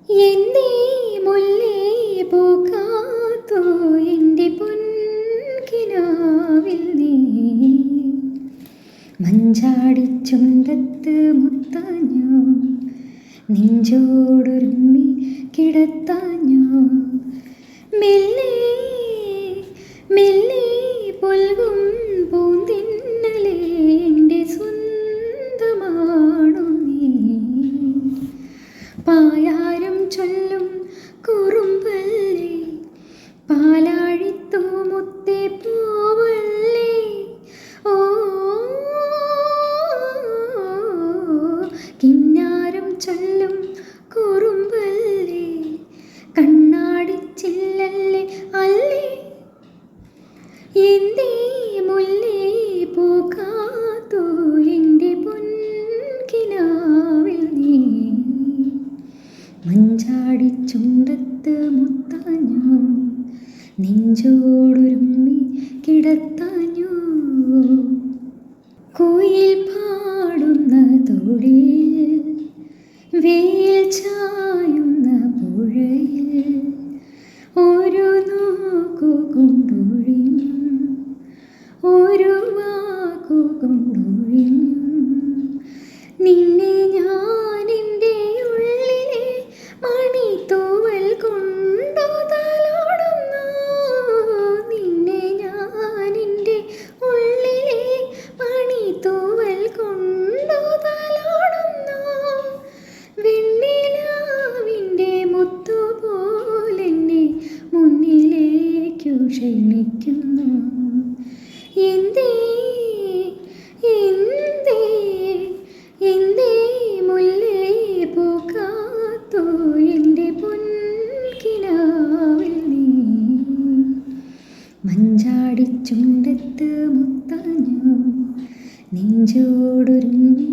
എന്നേ മുല്ലേ പൂക്കാത്തു എൻ്റെ പൊൻകിനാവിൽ നീ മഞ്ചാടിച്ചുണ്ടത്ത് മുത്താഞ്ഞു നെഞ്ചോടൊരുമ്മി കിടത്താഞ്ഞു മെല്ലെ മെല്ലെ പുൽകും പൂന്തിന്നലേ എൻ്റെ സ്വന്തമാണു നീ പായാരം ചൊല്ലും കുറുമ്പല്ലേ പാലാഴിത്തൂ മുത്തേ പൂവല്ലേ ഓ കിന്നാരം ചൊല്ലും കുറുമ്പല്ലേ കണ്ണാടിച്ചില്ലല്ലേ അല്ലേ എന്തേ മുല്ലേ പൂക്കാത്തു എൻ്റെ പൊൻകിനാവിൽ നീ മഞ്ചാടിച്ചുണ്ടത്ത് മുത്താഞ്ഞു നെഞ്ചോടൊരുമ്മി കിടത്താഞ്ഞു കുയിൽ പാടുന്ന തൊടിയിൽ വെയിൽ ചായുന്ന പുഴയിൽ ഒരു നോക്കുകൊണ്ടൊഴിഞ്ഞു ഒരു വാക്കുകൊണ്ടൊഴിഞ്ഞു നിന്നെ ഞാൻ എൻ്റെ ഉള്ളിലെ മണിത്തൂവൽ കൊണ്ടു തലോടുന്നു നിന്നെ ഞാൻ എൻ്റെ ഉള്ളിലെ മണിത്തൂവൽ കൊണ്ടു തലോടുന്നു വെണ്ണിലാവിൻ്റെ മുത്തുപോലെന്നെ മുന്നിലേക്കു ക്ഷണിക്കുന്നു എന്തേ എന്തേ എന്തേ മുല്ലേ പൂക്കാത്തു എൻ്റെ പൊൻകിനാവിൽ നീ മഞ്ചാടിച്ചുണ്ടത്ത് മുത്താഞ്ഞു നെഞ്ചോടൊരുങ്ങി